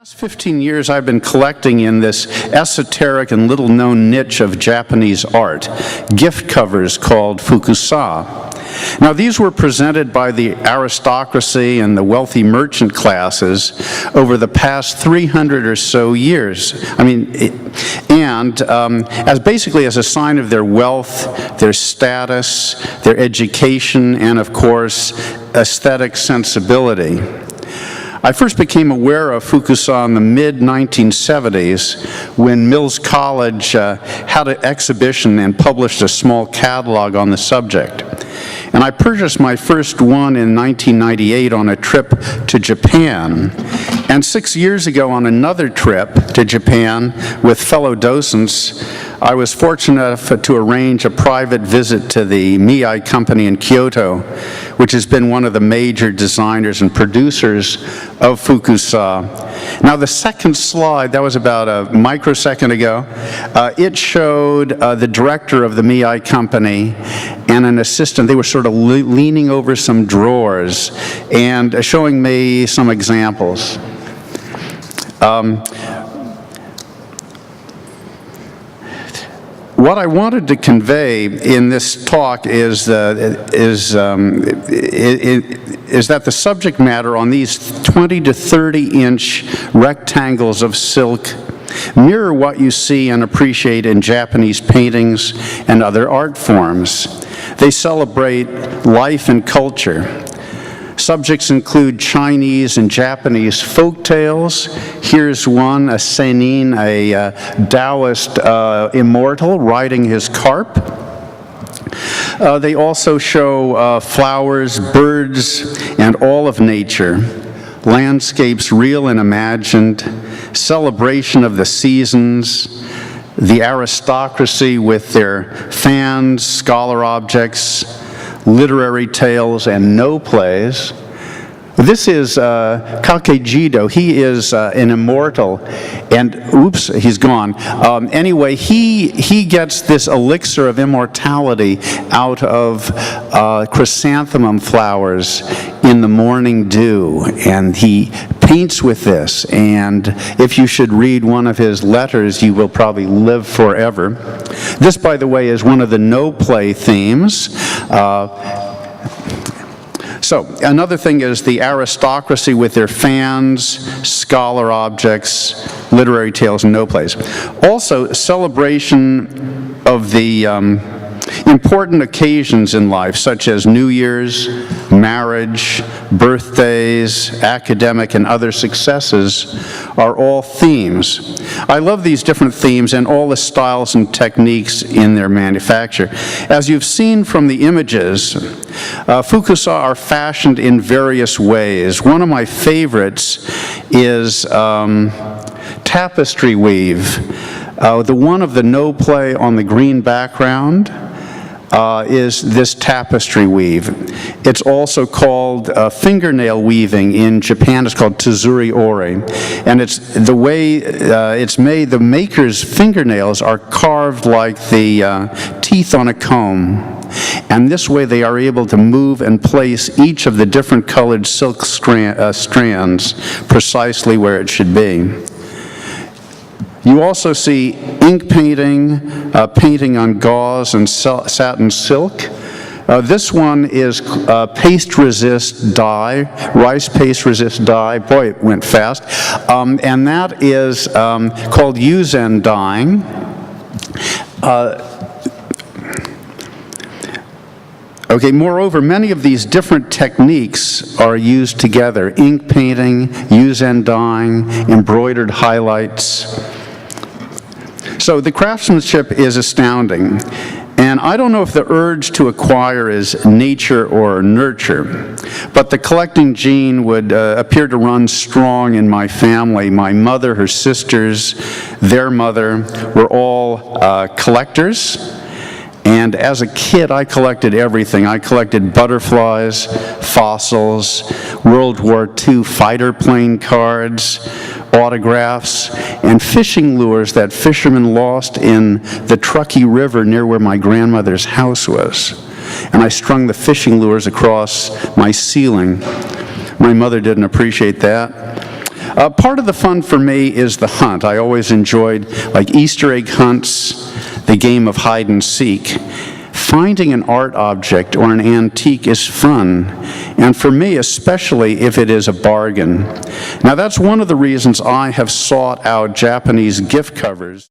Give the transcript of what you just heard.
Last 15 years I've been collecting in this esoteric and little-known niche of Japanese art, gift covers called fukusa. Now these were presented by the aristocracy and the wealthy merchant classes over the past 300 or so years. As basically as a sign of their wealth, their status, their education, and of course, aesthetic sensibility. I first became aware of fukusa in the mid-1970s when Mills College had an exhibition and published a small catalog on the subject. And I purchased my first one in 1998 on a trip to Japan. And 6 years ago on another trip to Japan with fellow docents, I was fortunate enough to arrange a private visit to the Miyai Company in Kyoto, which has been one of the major designers and producers of fukusa. Now the second slide, that was about a microsecond ago, it showed the director of the Miyai Company and an assistant. They were sort of leaning over some drawers and showing me some examples. What I wanted to convey in this talk is that the subject matter on these 20 to 30 inch rectangles of silk mirror what you see and appreciate in Japanese paintings and other art forms. They celebrate life and culture. Subjects include Chinese and Japanese folk tales. Here's one, a senin, a Taoist immortal riding his carp. They also show flowers, birds, and all of nature, landscapes real and imagined, celebration of the seasons, the aristocracy with their fans, scholar objects, literary tales, and no plays. This is Kakejido. He is an immortal, and oops, he's gone. Anyway, he gets this elixir of immortality out of chrysanthemum flowers in the morning dew, and he paints with this, and if you should read one of his letters, you will probably live forever. This, by the way, is one of the no-play themes. So, another thing is the aristocracy with their fans, scholar objects, literary tales, and no plays. Also, celebration of the important occasions in life, such as New Year's, marriage, birthdays, academic, and other successes, are all themes. I love these different themes and all the styles and techniques in their manufacture. As you've seen from the images, fukusa are fashioned in various ways. One of my favorites is tapestry weave. The one of the no play on the green background is this tapestry weave. It's also called fingernail weaving in Japan. It's called tazuri ori. And it's the way it's made, the maker's fingernails are carved like the teeth on a comb. And this way they are able to move and place each of the different colored silk strands precisely where it should be. You also see ink painting, painting on gauze and satin silk. This one is paste resist dye, rice paste resist dye. Boy, it went fast. And that is called Yuzen dyeing. Okay, moreover, many of these different techniques are used together. Ink painting, Yuzen dyeing, embroidered highlights. So the craftsmanship is astounding. And I don't know if the urge to acquire is nature or nurture, but the collecting gene would appear to run strong in my family. My mother, her sisters, their mother were all collectors. And as a kid, I collected everything. I collected butterflies, fossils, World War II fighter plane cards, autographs, and fishing lures that fishermen lost in the Truckee River near where my grandmother's house was. And I strung the fishing lures across my ceiling. My mother didn't appreciate that. Part of the fun for me is the hunt. I always enjoyed like Easter egg hunts, the game of hide and seek. Finding an art object or an antique is fun, and for me especially if it is a bargain. Now that's one of the reasons I have sought out Japanese gift covers.